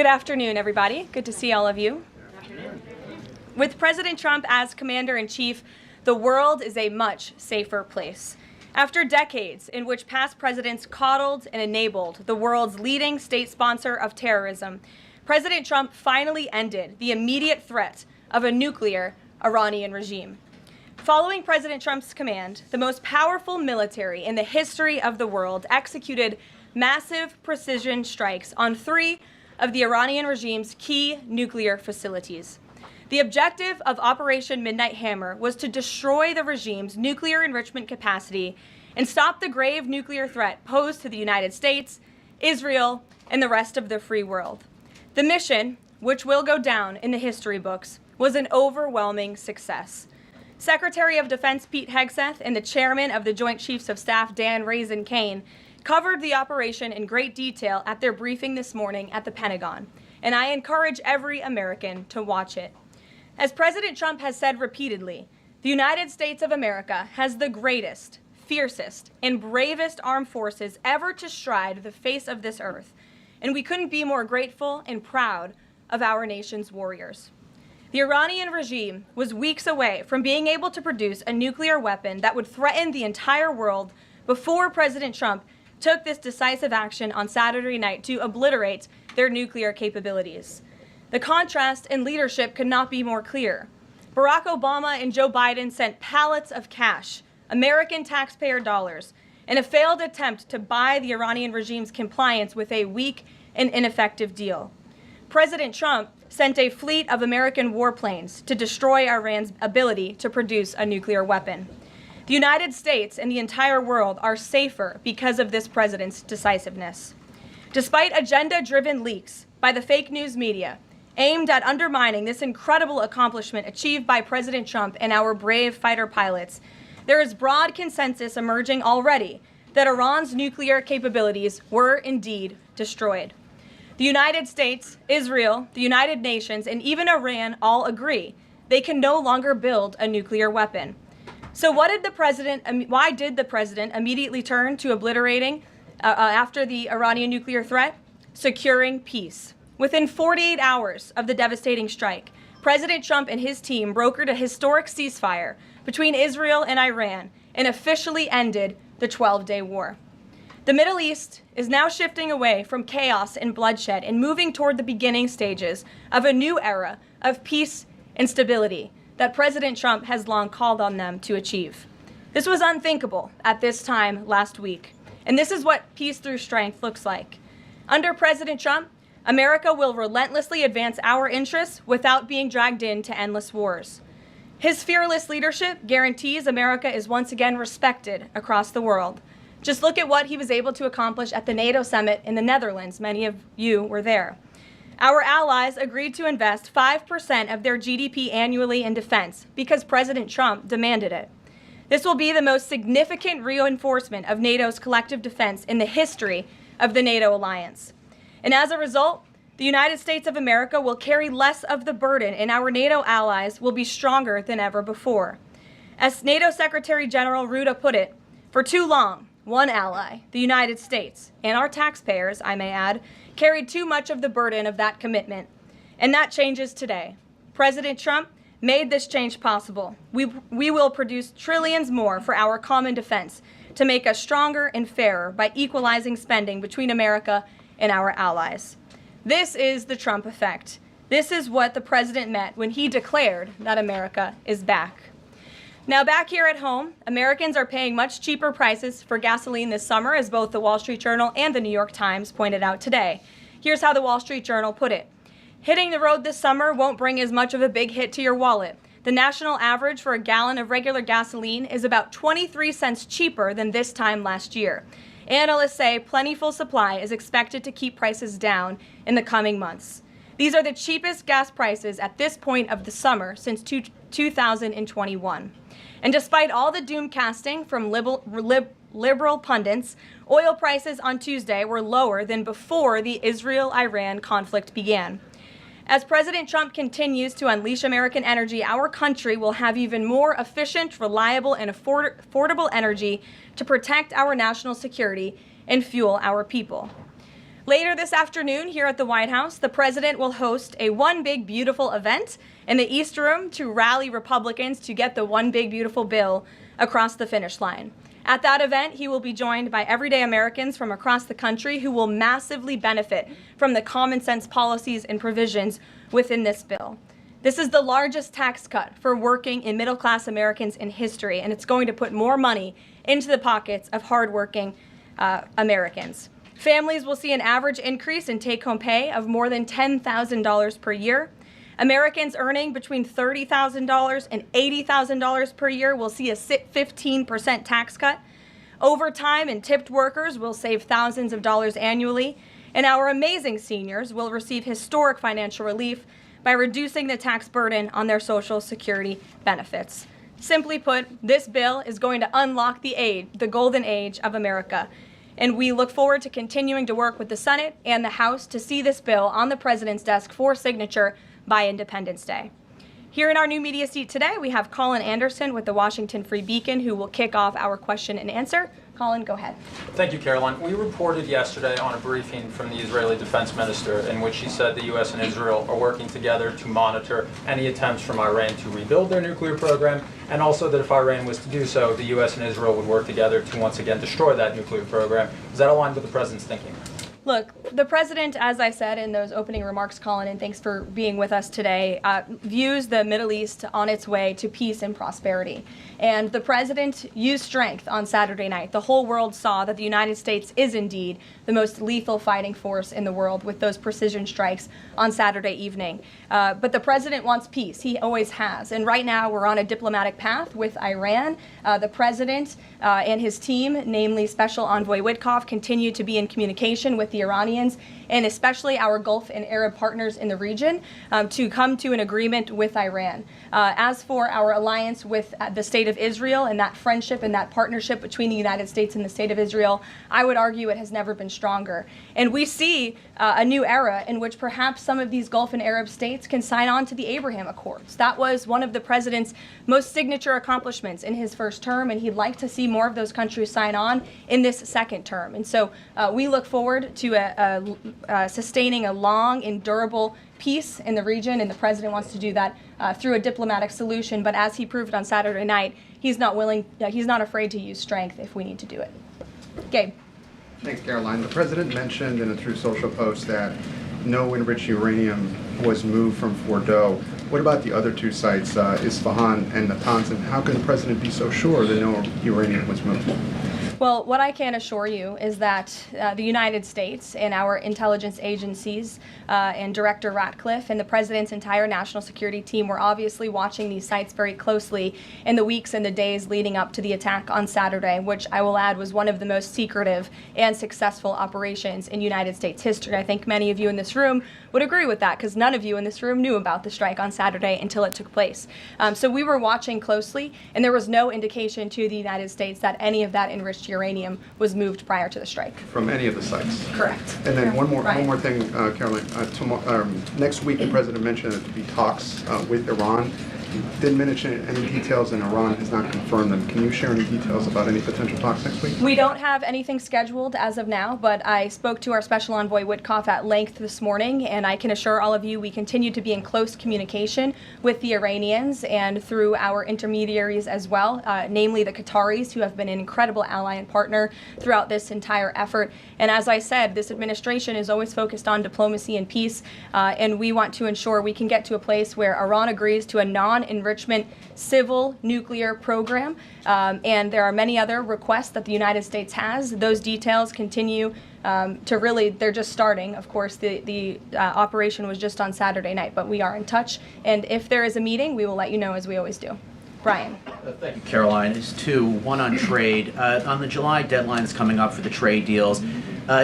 Good afternoon, everybody. Good to see all of you. With President Trump as commander-in-chief, the world is a much safer place. After decades in which past presidents coddled and enabled the world's leading state sponsor of terrorism, President Trump finally ended the immediate threat of a nuclear Iranian regime. Following President Trump's command, the most powerful military in the history of the world executed massive precision strikes on 3 of the Iranian regime's key nuclear facilities. The objective of Operation Midnight Hammer was to destroy the regime's nuclear enrichment capacity and stop the grave nuclear threat posed to the United States, Israel, and the rest of the free world. The mission, which will go down in the history books, was an overwhelming success. Secretary of Defense Pete Hegseth and the chairman of the Joint Chiefs of Staff Dan Raisin Kane covered the operation in great detail at their briefing this morning at the Pentagon, and I encourage every American to watch it. As President Trump has said repeatedly, the United States of America has the greatest, fiercest, and bravest armed forces ever to stride the face of this earth, and we couldn't be more grateful and proud of our nation's warriors. The Iranian regime was weeks away from being able to produce a nuclear weapon that would threaten the entire world before President Trump took this decisive action on Saturday night to obliterate their nuclear capabilities. The contrast in leadership could not be more clear. Barack Obama and Joe Biden sent pallets of cash, American taxpayer dollars, in a failed attempt to buy the Iranian regime's compliance with a weak and ineffective deal. President Trump sent a fleet of American warplanes to destroy Iran's ability to produce a nuclear weapon. The United States and the entire world are safer because of this president's decisiveness. Despite agenda-driven leaks by the fake news media aimed at undermining this incredible accomplishment achieved by President Trump and our brave fighter pilots, there is broad consensus emerging already that Iran's nuclear capabilities were indeed destroyed. The United States, Israel, the United Nations, and even Iran all agree they can no longer build a nuclear weapon. So why did the president immediately turn to obliterating after the Iranian nuclear threat? Securing peace. Within 48 hours of the devastating strike, President Trump and his team brokered a historic ceasefire between Israel and Iran and officially ended the 12-day war. The Middle East is now shifting away from chaos and bloodshed and moving toward the beginning stages of a new era of peace and stability that President Trump has long called on them to achieve. This was unthinkable at this time last week, and this is what peace through strength looks like. Under President Trump, America will relentlessly advance our interests without being dragged into endless wars. His fearless leadership guarantees America is once again respected across the world. Just look at what he was able to accomplish at the NATO summit in the Netherlands. Many of you were there. Our allies agreed to invest 5% of their GDP annually in defense because President Trump demanded it. This will be the most significant reinforcement of NATO's collective defense in the history of the NATO alliance. And as a result, the United States of America will carry less of the burden, and our NATO allies will be stronger than ever before. As NATO Secretary General Ruda put it, for too long, one ally, the United States, and our taxpayers, I may add, carried too much of the burden of that commitment. And that changes today. President Trump made this change possible. We will produce trillions more for our common defense to make us stronger and fairer by equalizing spending between America and our allies. This is the Trump effect. This is what the president meant when he declared that America is back. Now, back here at home, Americans are paying much cheaper prices for gasoline this summer, as both the Wall Street Journal and the New York Times pointed out today. Here's how the Wall Street Journal put it. Hitting the road this summer won't bring as much of a big hit to your wallet. The national average for a gallon of regular gasoline is about 23 cents cheaper than this time last year. Analysts say plentiful supply is expected to keep prices down in the coming months. These are the cheapest gas prices at this point of the summer since 2021. And despite all the doom casting from liberal pundits, oil prices on Tuesday were lower than before the Israel-Iran conflict began. As President Trump continues to unleash American energy, our country will have even more efficient, reliable, and affordable energy to protect our national security and fuel our people. Later this afternoon here at the White House, the president will host a One Big Beautiful event in the East Room to rally Republicans to get the One Big Beautiful bill across the finish line. At that event, he will be joined by everyday Americans from across the country who will massively benefit from the common sense policies and provisions within this bill. This is the largest tax cut for working and middle-class Americans in history, and it's going to put more money into the pockets of hardworking Americans. Families will see an average increase in take-home pay of more than $10,000 per year. Americans earning between $30,000 and $80,000 per year will see a 15% tax cut. Overtime and tipped workers will save thousands of dollars annually. And our amazing seniors will receive historic financial relief by reducing the tax burden on their Social Security benefits. Simply put, this bill is going to unlock the golden age of America. And we look forward to continuing to work with the Senate and the House to see this bill on the president's desk for signature by Independence Day. Here in our new media seat today, we have Colin Anderson with the Washington Free Beacon, who will kick off our question and answer. Colin, go ahead. Thank you, Karoline. We reported yesterday on a briefing from the Israeli defense minister in which he said the U.S. and Israel are working together to monitor any attempts from Iran to rebuild their nuclear program, and also that if Iran was to do so, the U.S. and Israel would work together to once again destroy that nuclear program. Does that align with the president's thinking? Look, the president, as I said in those opening remarks, Colin, and thanks for being with us today, views the Middle East on its way to peace and prosperity. And the president used strength on Saturday night. The whole world saw that the United States is indeed the most lethal fighting force in the world with those precision strikes on Saturday evening. But the president wants peace. He always has. And right now we're on a diplomatic path with Iran. The president and his team, namely Special Envoy Witkoff, continue to be in communication with the Iranians and especially our Gulf and Arab partners in the region to come to an agreement with Iran. As for our alliance with the State of Israel and that friendship and that partnership between the United States and the State of Israel, I would argue it has never been stronger. And we see a new era in which perhaps some of these Gulf and Arab states can sign on to the Abraham Accords. That was one of the president's most signature accomplishments in his first term, and he'd like to see more of those countries sign on in this second term. And so we look forward to sustaining a long and durable peace in the region, and the president wants to do that through a diplomatic solution. But as he proved on Saturday night, he's not afraid to use strength if we need to do it. Gabe. Thanks, Caroline. The president mentioned in a Truth Social post that no enriched uranium was moved from Fordo. What about the other two sites, Isfahan and Natanz, and how can the president be so sure that no uranium was moved? Well, what I can assure you is that the United States and our intelligence agencies and Director Ratcliffe and the President's entire national security team were obviously watching these sites very closely in the weeks and the days leading up to the attack on Saturday, which I will add was one of the most secretive and successful operations in United States history. I think many of you in this room would agree with that because none of you in this room knew about the strike on Saturday until it took place. So we were watching closely, and there was no indication to the United States that any of that enriched uranium was moved prior to the strike. From any of the sites? Correct. And then one more thing, Caroline. Next week, the president mentioned that there would be talks with Iran. Didn't mention any details, and Iran has not confirmed them. Can you share any details about any potential talks next week? We don't have anything scheduled as of now, but I spoke to our Special Envoy Witkoff at length this morning, and I can assure all of you we continue to be in close communication with the Iranians and through our intermediaries as well, namely the Qataris, who have been an incredible ally and partner throughout this entire effort. And as I said, this administration is always focused on diplomacy and peace, and we want to ensure we can get to a place where Iran agrees to a non-enrichment civil nuclear program, and there are many other requests that the United States has. Those details continue to really, they're just starting. Of course, the operation was just on Saturday night, but we are in touch, and if there is a meeting, we will let you know as we always do. Brian. Thank you, Caroline. There's two, one on trade. On the July deadlines coming up for the trade deals,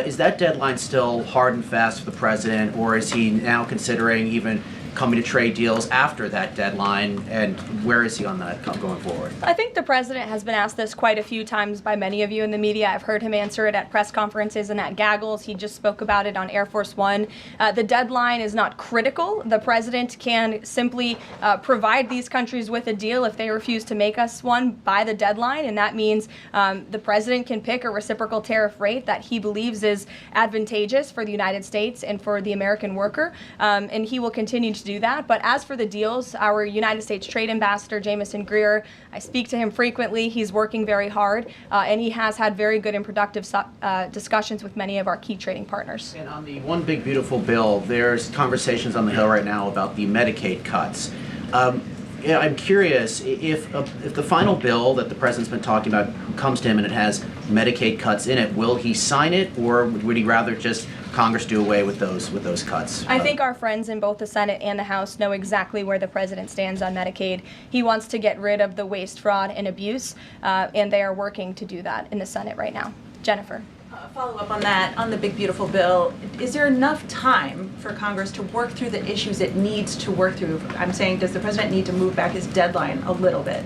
is that deadline still hard and fast for the president, or is he now considering even coming to trade deals after that deadline, and where is he on that going forward? I think the president has been asked this quite a few times by many of you in the media. I've heard him answer it at press conferences and at gaggles. He just spoke about it on Air Force One. The deadline is not critical. The president can simply provide these countries with a deal if they refuse to make us one by the deadline, and that means the president can pick a reciprocal tariff rate that he believes is advantageous for the United States and for the American worker, and he will continue to do that. But as for the deals, our United States Trade Ambassador, Jamison Greer, I speak to him frequently. He's working very hard, and he has had very good and productive discussions with many of our key trading partners. And on the One Big Beautiful Bill, there's conversations on the Hill right now about the Medicaid cuts. Yeah, I'm curious if the final bill that the president's been talking about comes to him and it has Medicaid cuts in it, will he sign it, or would he rather just Congress do away with those cuts? I think our friends in both the Senate and the House know exactly where the president stands on Medicaid. He wants to get rid of the waste, fraud, and abuse, and they are working to do that in the Senate right now. Jennifer. Follow up on that, on the Big Beautiful Bill. Is there enough time for Congress to work through the issues it needs to work through? I'm saying, does the president need to move back his deadline a little bit?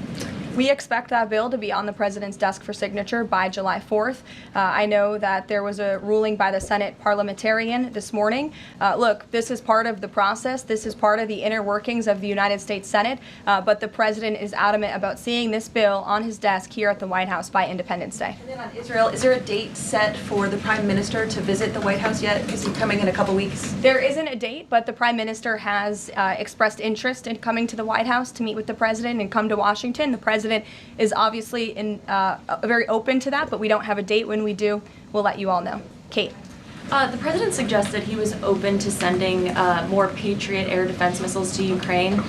We expect that bill to be on the president's desk for signature by July 4th. I know that there was a ruling by the Senate parliamentarian this morning. Look, this is part of the process. This is part of the inner workings of the United States Senate, but the president is adamant about seeing this bill on his desk here at the White House by Independence Day. And then on Israel, is there a date set for the prime minister to visit the White House yet? Is he coming in a couple weeks? There isn't a date, but the prime minister has expressed interest in coming to the White House to meet with the president and come to Washington. The president is obviously very open to that, but we don't have a date. When we do, we'll let you all know. Kate. The president suggested he was open to sending more Patriot air defense missiles to Ukraine.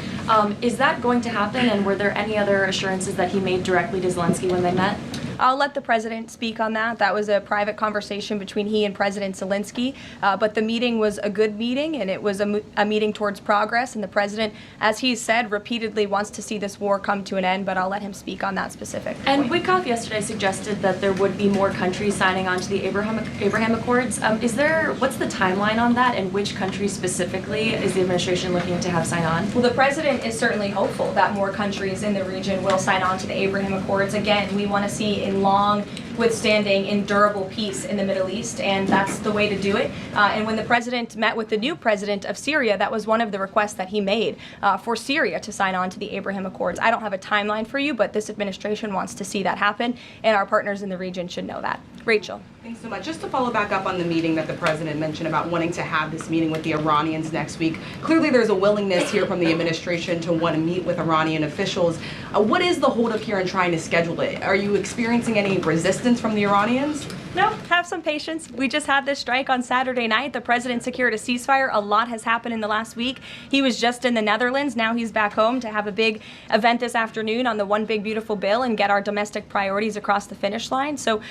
Is that going to happen, and were there any other assurances that he made directly to Zelensky when they met? I'll let the president speak on that. That was a private conversation between he and President Zelensky, but the meeting was a good meeting, and it was a meeting towards progress, and the president, as he said, repeatedly wants to see this war come to an end, but I'll let him speak on that specific And point. Witkoff yesterday suggested that there would be more countries signing on to the Abraham Accords. What's the timeline on that, and which countries specifically is the administration looking to have sign on? Well, the president is certainly hopeful that more countries in the region will sign on to the Abraham Accords. Again, we want to see a long, withstanding, and durable peace in the Middle East, and that's the way to do it. And when the president met with the new president of Syria, that was one of the requests that he made for Syria to sign on to the Abraham Accords. I don't have a timeline for you, but this administration wants to see that happen, and our partners in the region should know that. Rachel. Thanks so much. Just to follow back up on the meeting that the president mentioned about wanting to have this meeting with the Iranians next week. Clearly there's a willingness here from the administration to want to meet with Iranian officials. What is the holdup here in trying to schedule it? Are you experiencing any resistance from the Iranians? No, have some patience. We just had this strike on Saturday night. The president secured a ceasefire. A lot has happened in the last week. He was just in the Netherlands. Now he's back home to have a big event this afternoon on the One Big Beautiful Bill and get our domestic priorities across the finish line. So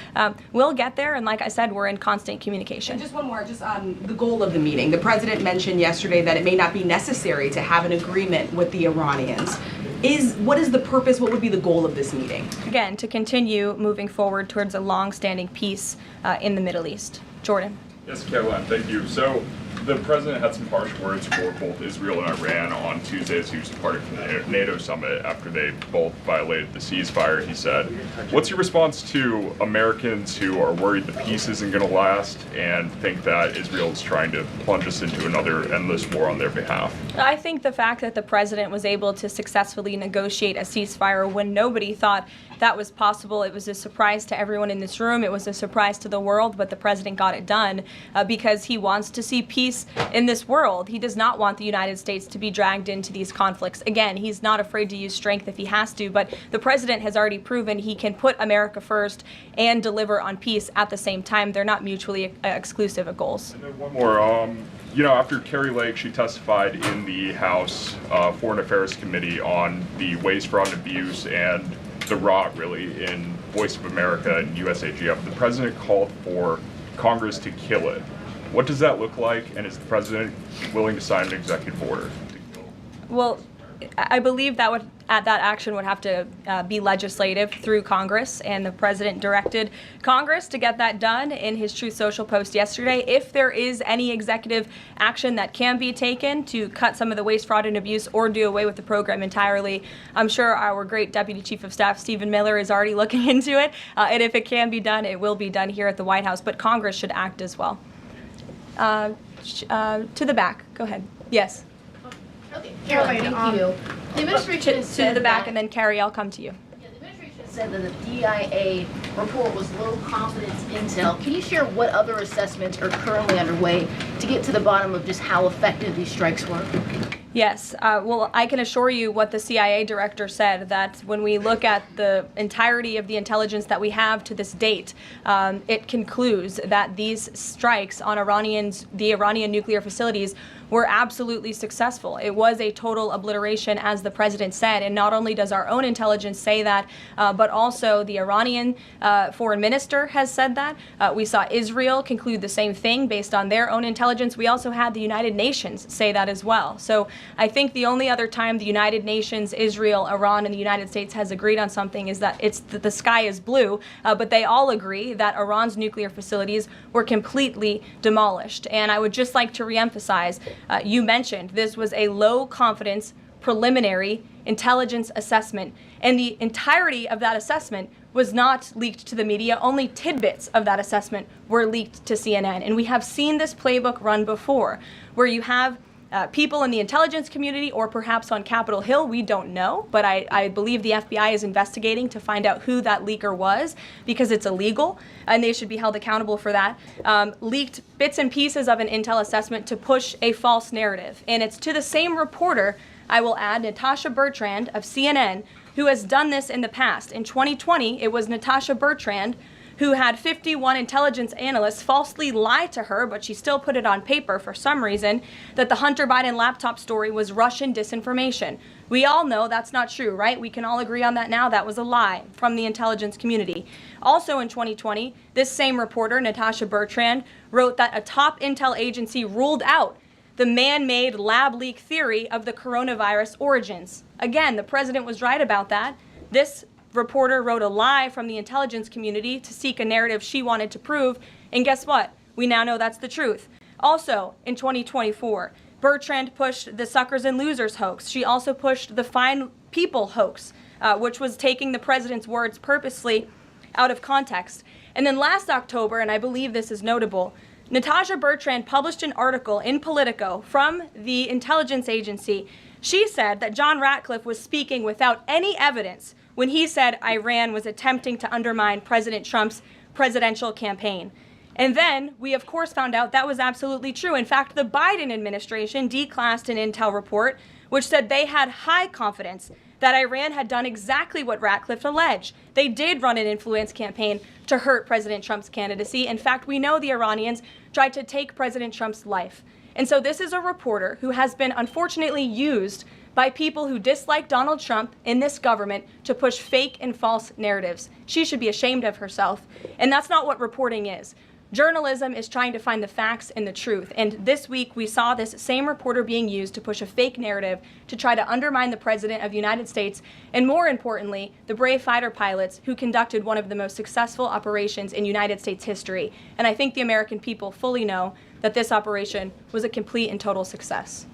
we'll get there. And like I said, we're in constant communication. And just one more, just on the goal of the meeting. The president mentioned yesterday that it may not be necessary to have an agreement with the Iranians. What is the purpose? What would be the goal of this meeting? Again, to continue moving forward towards a long-standing peace in the Middle East. Jordan. Yes, Karoline, thank you. So the president had some harsh words for both Israel and Iran on Tuesday as he was departing from the NATO summit after they both violated the ceasefire. He said, what's your response to Americans who are worried the peace isn't going to last and think that Israel is trying to plunge us into another endless war on their behalf? I think the fact that the president was able to successfully negotiate a ceasefire when nobody thought that was possible, it was a surprise to everyone in this room. It was a surprise to the world, but the president got it done because he wants to see peace in this world. He does not want the United States to be dragged into these conflicts. Again, he's not afraid to use strength if he has to, but the president has already proven he can put America first and deliver on peace at the same time. They're not mutually exclusive goals. And then one more. You know, after Kari Lake, she testified in the House Foreign Affairs Committee on the waste, fraud, and abuse and the rot, really, in Voice of America and USAGF. The president called for Congress to kill it. What does that look like, and is the president willing to sign an executive order? Well, I believe that that action would have to be legislative through Congress, and the president directed Congress to get that done in his Truth Social post yesterday. If there is any executive action that can be taken to cut some of the waste, fraud, and abuse or do away with the program entirely, I'm sure our great Deputy Chief of Staff, Stephen Miller, is already looking into it. And if it can be done, it will be done here at the White House. But Congress should act as well. To the back. Go ahead. Yes. Okay, Caroline, thank you. The administration has To said the back, that- and then Carrie, I'll come to you. Yeah, the administration said that the DIA report was low confidence intel. Can you share what other assessments are currently underway to get to the bottom of just how effective these strikes were? Yes. Well, I can assure you what the CIA director said, that when we look at the entirety of the intelligence that we have to this date, it concludes that these strikes on the Iranian nuclear facilities were absolutely successful. It was a total obliteration, as the president said, and not only does our own intelligence say that, but also the Iranian foreign minister has said that. We saw Israel conclude the same thing based on their own intelligence. We also had the United Nations say that as well. So I think the only other time the United Nations, Israel, Iran, and the United States has agreed on something is that the sky is blue, but they all agree that Iran's nuclear facilities were completely demolished. And I would just like to reemphasize, you mentioned this was a low confidence preliminary intelligence assessment, and the entirety of that assessment was not leaked to the media. Only tidbits of that assessment were leaked to CNN. And we have seen this playbook run before, where you have people in the intelligence community, or perhaps on Capitol Hill, we don't know, but I believe the FBI is investigating to find out who that leaker was, because it's illegal and they should be held accountable for that, leaked bits and pieces of an intel assessment to push a false narrative. And it's to the same reporter, I will add, Natasha Bertrand of CNN, who has done this in the past. In 2020, it was Natasha Bertrand who had 51 intelligence analysts falsely lie to her, but she still put it on paper for some reason, that the Hunter Biden laptop story was Russian disinformation. We all know that's not true, right? We can all agree on that now. That was a lie from the intelligence community. Also in 2020, this same reporter, Natasha Bertrand, wrote that a top intel agency ruled out the man-made lab leak theory of the coronavirus origins. Again, the president was right about that. This reporter wrote a lie from the intelligence community to seek a narrative she wanted to prove, and guess what? We now know that's the truth. Also, in 2024, Bertrand pushed the suckers and losers hoax. She also pushed the fine people hoax, which was taking the president's words purposely out of context. And then last October, and I believe this is notable, Natasha Bertrand published an article in Politico from the intelligence agency. She said that John Ratcliffe was speaking without any evidence when he said Iran was attempting to undermine President Trump's presidential campaign. And then we, of course, found out that was absolutely true. In fact, the Biden administration declassed an intel report which said they had high confidence that Iran had done exactly what Ratcliffe alleged. They did run an influence campaign to hurt President Trump's candidacy. In fact, we know the Iranians tried to take President Trump's life. And so this is a reporter who has been unfortunately used by people who dislike Donald Trump in this government to push fake and false narratives. She should be ashamed of herself. And that's not what reporting is. Journalism is trying to find the facts and the truth. And this week we saw this same reporter being used to push a fake narrative to try to undermine the President of the United States, and more importantly, the brave fighter pilots who conducted one of the most successful operations in United States history. And I think the American people fully know that this operation was a complete and total success.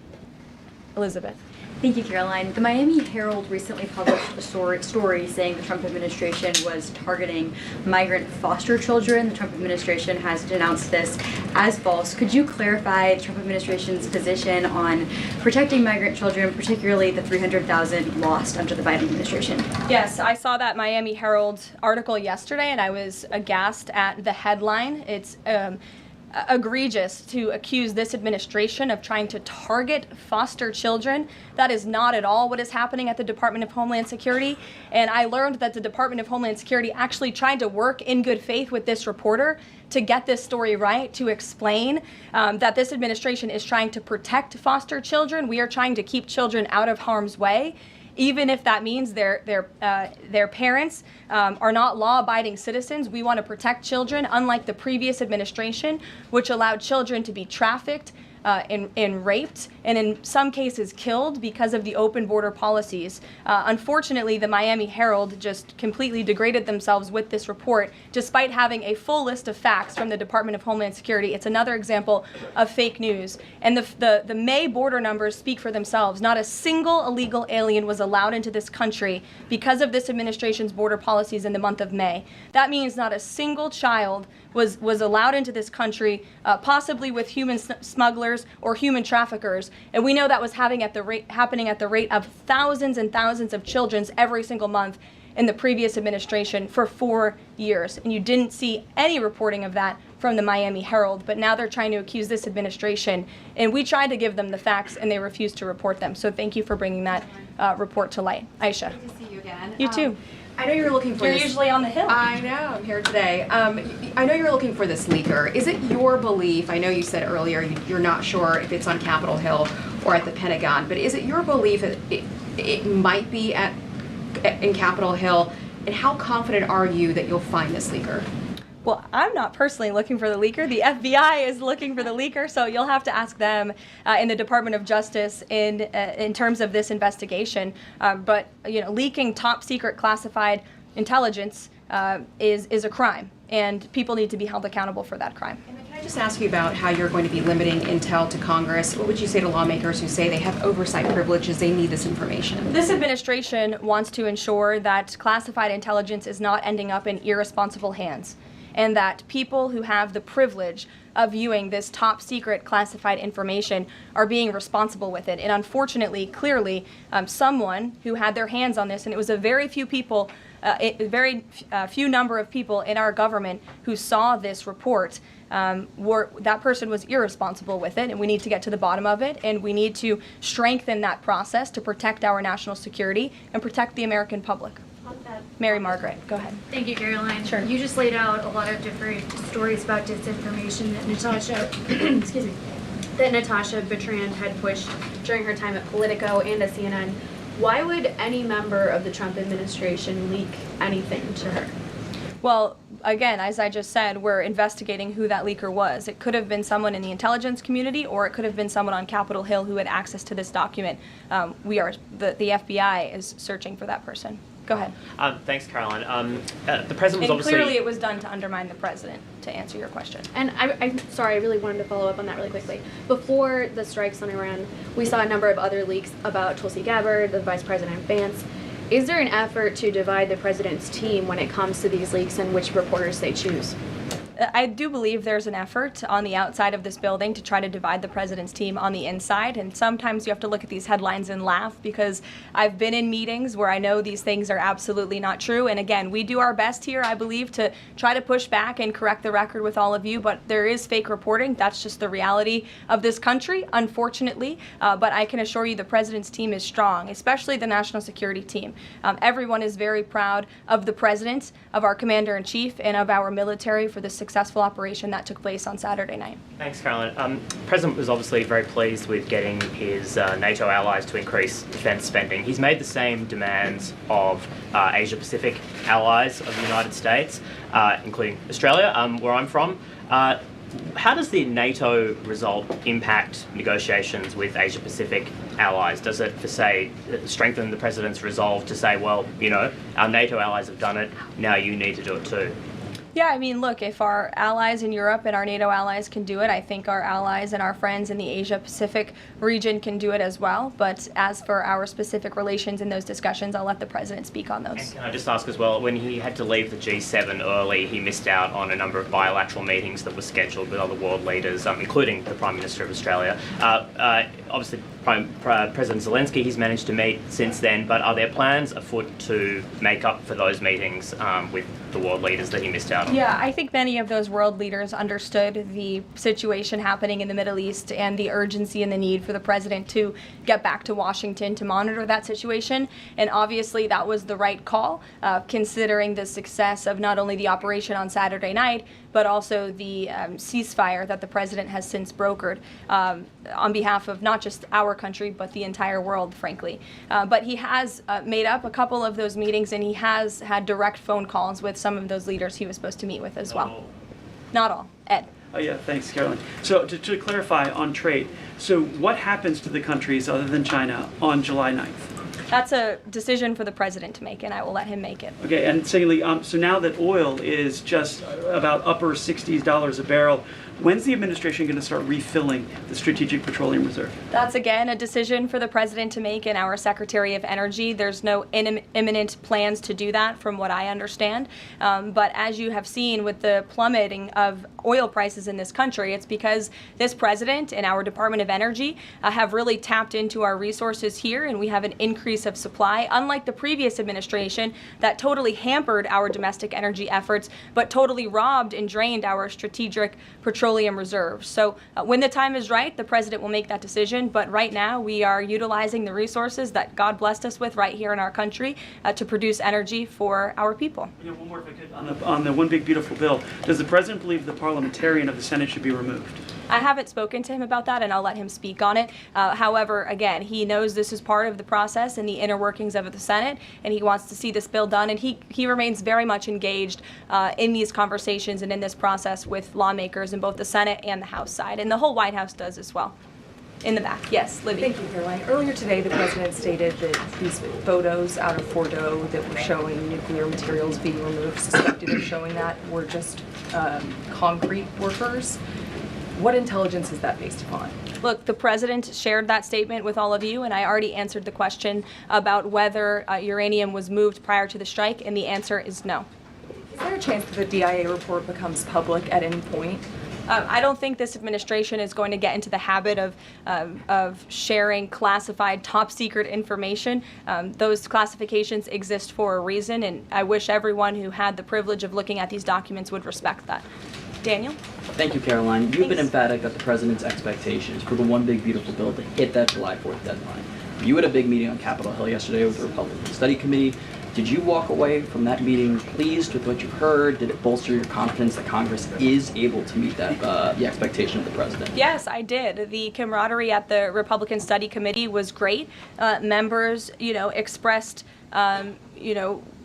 Elizabeth. Thank you, Caroline. The Miami Herald recently published a story saying the Trump administration was targeting migrant foster children. The Trump administration has denounced this as false. Could you clarify the Trump administration's position on protecting migrant children, particularly the 300,000 lost under the Biden administration? Yes, I saw that Miami Herald article yesterday, and I was aghast at the headline. It's egregious to accuse this administration of trying to target foster children. That is not at all what is happening at the Department of Homeland Security. And I learned that the Department of Homeland Security actually tried to work in good faith with this reporter to get this story right, to explain that this administration is trying to protect foster children. We are trying to keep children out of harm's way, even if that means their parents are not law-abiding citizens. We want to protect children, unlike the previous administration, which allowed children to be trafficked and raped, and in some cases killed because of the open border policies. Unfortunately, the Miami Herald just completely degraded themselves with this report, despite having a full list of facts from the Department of Homeland Security. It's another example of fake news. And the May border numbers speak for themselves. Not a single illegal alien was allowed into this country because of this administration's border policies in the month of May. That means not a single child was allowed into this country, possibly with human smugglers or human traffickers. And we know that was happening at the rate of thousands and thousands of children every single month in the previous administration for 4 years. And you didn't see any reporting of that from the Miami Herald, but now they're trying to accuse this administration. And we tried to give them the facts and they refused to report them. So thank you for bringing that report to light. Aisha. Good to see you again. You too. I know you're looking for You're this. usually on the Hill. I know, I'm here today. I know you're looking for this leaker. Is it your belief, I know you said earlier you're not sure if it's on Capitol Hill or at the Pentagon, but is it your belief that it might be in Capitol Hill? And how confident are you that you'll find this leaker? Well, I'm not personally looking for the leaker. The FBI is looking for the leaker, so you'll have to ask them in the Department of Justice in terms of this investigation. But leaking top secret classified intelligence is a crime, and people need to be held accountable for that crime. And can I just ask you about how you're going to be limiting intel to Congress? What would you say to lawmakers who say they have oversight privileges, they need this information? This administration wants to ensure that classified intelligence is not ending up in irresponsible hands, and that people who have the privilege of viewing this top secret classified information are being responsible with it. And unfortunately, clearly, someone who had their hands on this, and it was a very few people, few number of people in our government who saw this report, that person was irresponsible with it, and we need to get to the bottom of it, and we need to strengthen that process to protect our national security and protect the American public. Mary Margaret, go ahead. Thank you, Caroline. Sure. You just laid out a lot of different stories about disinformation that Natasha, excuse me, that Natasha Bertrand had pushed during her time at Politico and at CNN. Why would any member of the Trump administration leak anything to her? Well, again, as I just said, we're investigating who that leaker was. It could have been someone in the intelligence community, or it could have been someone on Capitol Hill who had access to this document. The FBI is searching for that person. Go ahead. Thanks, Caroline. The president was And obviously... clearly it was done to undermine the president, to answer your question. And I'm sorry, I really wanted to follow up on that really quickly. Before the strikes on Iran, we saw a number of other leaks about Tulsi Gabbard, the Vice President Vance. Is there an effort to divide the president's team when it comes to these leaks and which reporters they choose? I do believe there's an effort on the outside of this building to try to divide the president's team on the inside, and sometimes you have to look at these headlines and laugh, because I've been in meetings where I know these things are absolutely not true. And again, we do our best here, I believe, to try to push back and correct the record with all of you, but there is fake reporting. That's just the reality of this country, unfortunately. But I can assure you the president's team is strong, especially the national security team. Everyone is very proud of the president, of our commander-in-chief, and of our military for the successful operation that took place on Saturday night. Thanks, Caroline. The president was obviously very pleased with getting his NATO allies to increase defence spending. He's made the same demands of Asia-Pacific allies of the United States, including Australia, where I'm from. How does the NATO result impact negotiations with Asia-Pacific allies? Does it, for say, strengthen the president's resolve to say, well, our NATO allies have done it, now you need to do it too? Yeah, I mean, look, if our allies in Europe and our NATO allies can do it, I think our allies and our friends in the Asia-Pacific region can do it as well. But as for our specific relations in those discussions, I'll let the president speak on those. And can I just ask as well, when he had to leave the G7 early, he missed out on a number of bilateral meetings that were scheduled with other world leaders, including the Prime Minister of Australia. Obviously, President Zelensky, he's managed to meet since then, but are there plans afoot to make up for those meetings with the world leaders that he missed out on? Yeah, I think many of those world leaders understood the situation happening in the Middle East and the urgency and the need for the president to get back to Washington to monitor that situation. And obviously that was the right call, considering the success of not only the operation on Saturday night, but also the ceasefire that the president has since brokered on behalf of not just our country, but the entire world, frankly. But he has made up a couple of those meetings, and he has had direct phone calls with some of those leaders he was supposed to meet with as well. Not all. Ed. Yeah, thanks, Caroline. So to clarify on trade, so what happens to the countries other than China on July 9th? That's a decision for the president to make, and I will let him make it. Okay, and secondly, so now that oil is just about upper $60s a barrel, when's the administration going to start refilling the Strategic Petroleum Reserve? That's, again, a decision for the president to make and our Secretary of Energy. There's no imminent plans to do that, from what I understand. But as you have seen with the plummeting of oil prices in this country, it's because this president and our Department of Energy have really tapped into our resources here, and we have an increase of supply, unlike the previous administration that totally hampered our domestic energy efforts, but totally robbed and drained our strategic petroleum reserves. So when the time is right, the president will make that decision. But right now, we are utilizing the resources that God blessed us with right here in our country to produce energy for our people. You know, one more if I could. On the One Big Beautiful Bill, does the president believe the parliamentarian of the Senate should be removed? I haven't spoken to him about that, and I'll let him speak on it. However, again, he knows this is part of the process and the inner workings of the Senate, and he wants to see this bill done, and he remains very much engaged in these conversations and in this process with lawmakers in both the Senate and the House side, and the whole White House does as well. In the back, yes, Libby. Thank you, Caroline. Earlier today, the president stated that these photos out of Bordeaux that were showing nuclear materials being removed, suspected of showing that, were just concrete workers. What intelligence is that based upon? Look, the president shared that statement with all of you, and I already answered the question about whether uranium was moved prior to the strike, and the answer is no. Is there a chance that the DIA report becomes public at any point? I don't think this administration is going to get into the habit of sharing classified, top-secret information. Those classifications exist for a reason, and I wish everyone who had the privilege of looking at these documents would respect that. Daniel? Thank you, Caroline. You've been emphatic that the president's expectations for the One Big Beautiful Bill to hit that July 4th deadline. You had a big meeting on Capitol Hill yesterday with the Republican Study Committee. Did you walk away from that meeting pleased with what you heard? Did it bolster your confidence that Congress is able to meet that the expectation of the president? Yes, I did. The camaraderie at the Republican Study Committee was great. Members, expressed,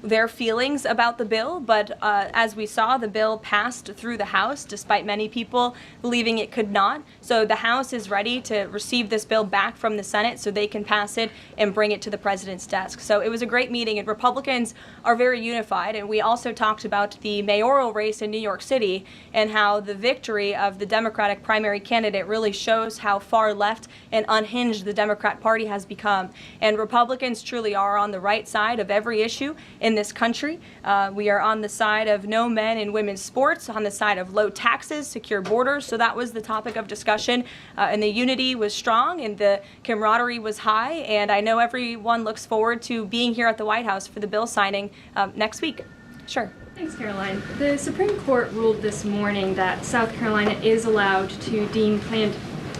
their feelings about the bill, but as we saw, the bill passed through the House despite many people believing it could not. So the House is ready to receive this bill back from the Senate so they can pass it and bring it to the president's desk. So it was a great meeting, and Republicans are very unified. And we also talked about the mayoral race in New York City and how the victory of the Democratic primary candidate really shows how far left and unhinged the Democrat Party has become. And Republicans truly are on the right side of every issue in this country. We are on the side of no men in women's sports, on the side of low taxes, secure borders. So that was the topic of discussion, and the unity was strong and the camaraderie was high, and I know everyone looks forward to being here at the White House for the bill signing next week. Sure. Thanks, Caroline. The Supreme Court ruled this morning that South Carolina is allowed to deem Planned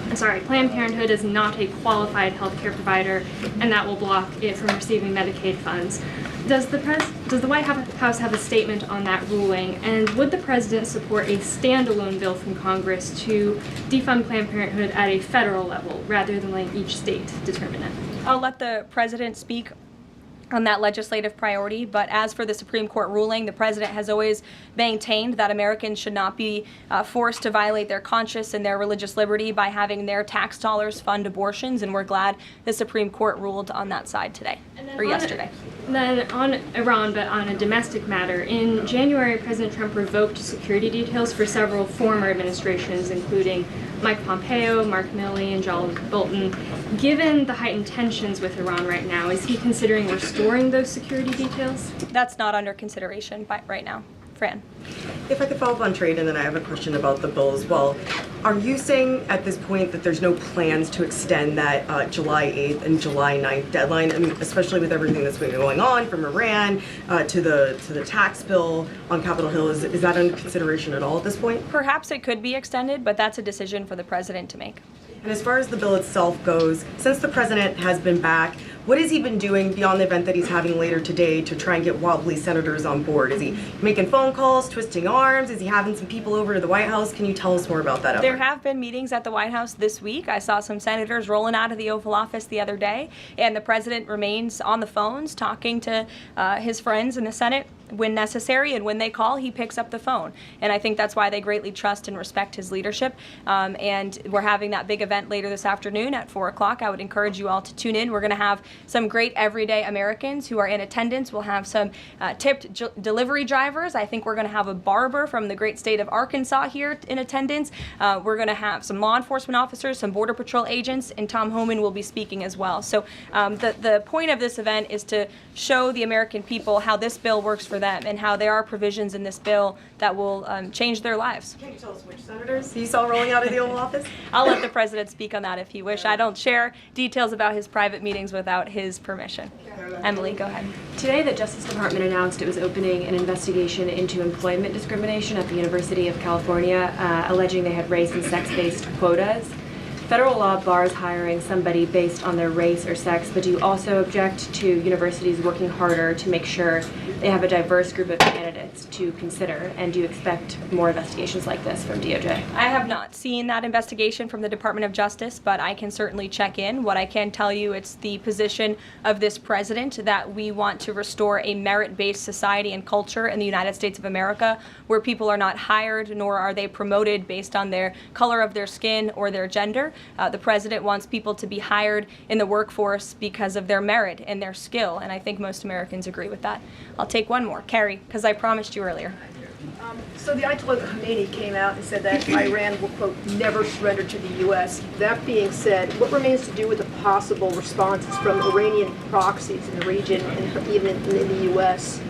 Parenthood as not a qualified health care provider, and that will block it from receiving Medicaid funds. Does the White House have a statement on that ruling, and would the president support a standalone bill from Congress to defund Planned Parenthood at a federal level rather than letting each state determine it? I'll let the president speak on that legislative priority, but as for the Supreme Court ruling, the president has always maintained that Americans should not be forced to violate their conscience and their religious liberty by having their tax dollars fund abortions, and we're glad the Supreme Court ruled on that side today, or yesterday. Then on Iran, but on a domestic matter, in January, President Trump revoked security details for several former administrations, including Mike Pompeo, Mark Milley, and John Bolton. Given the heightened tensions with Iran right now, is he considering restoring those security details? That's not under consideration right now. Fran. If I could follow up on trade, and then I have a question about the bill as well. Are you saying at this point that there's no plans to extend that July 8th and July 9th deadline? I mean, especially with everything that's been going on, from Iran to the tax bill on Capitol Hill, is that under consideration at all at this point? Perhaps it could be extended, but that's a decision for the president to make. And as far as the bill itself goes, since the president has been back, what has he been doing beyond the event that he's having later today to try and get wobbly senators on board? Is he making phone calls, twisting arms? Is he having some people over to the White House? Can you tell us more about that effort? There have been meetings at the White House this week. I saw some senators rolling out of the Oval Office the other day, and the president remains on the phones talking to his friends in the Senate when necessary, and when they call, he picks up the phone. And I think that's why they greatly trust and respect his leadership. And we're having that big event later this afternoon at 4 o'clock. I would encourage you all to tune in. We're going to have some great everyday Americans who are in attendance. We'll have some tipped delivery drivers. I think we're going to have a barber from the great state of Arkansas here in attendance. We're going to have some law enforcement officers, some Border Patrol agents, and Tom Homan will be speaking as well. So the point of this event is to show the American people how this bill works for them and how there are provisions in this bill that will change their lives. Can you tell us which senators you saw rolling out of the Oval Office? I'll let the president speak on that if he wish. I don't share details about his private meetings without his permission. Emily, go ahead. Today, the Justice Department announced it was opening an investigation into employment discrimination at the University of California, alleging they had race and sex-based quotas. Federal law bars hiring somebody based on their race or sex, but do you also object to universities working harder to make sure they have a diverse group of candidates to consider? And do you expect more investigations like this from DOJ? I have not seen that investigation from the Department of Justice, but I can certainly check in. What I can tell you, it's the position of this president that we want to restore a merit-based society and culture in the United States of America where people are not hired nor are they promoted based on their color of their skin or their gender. The president wants people to be hired in the workforce because of their merit and their skill, and I think most Americans agree with that. I'll take one more. Carrie, because I promised you earlier. So the Ayatollah Khomeini came out and said that Iran will, quote, never surrender to the U.S. That being said, what remains to do with the possible responses from Iranian proxies in the region and even in the U.S.?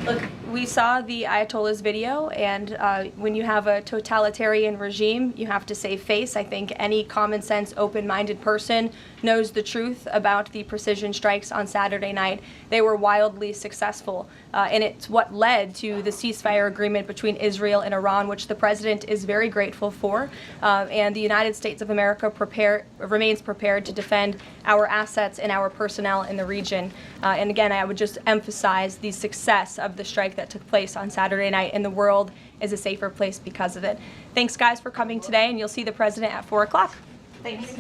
Look, we saw the Ayatollah's video, and when you have a totalitarian regime, you have to save face. I think any common sense, open-minded person knows the truth about the precision strikes on Saturday night. They were wildly successful, and it's what led to the ceasefire agreement between Israel and Iran, which the president is very grateful for. And the United States of America remains prepared to defend our assets and our personnel in the region. And again, I would just emphasize the success of the strike that took place on Saturday night, and the world is a safer place because of it. Thanks, guys, for coming today, and you'll see the president at 4 o'clock. Thanks.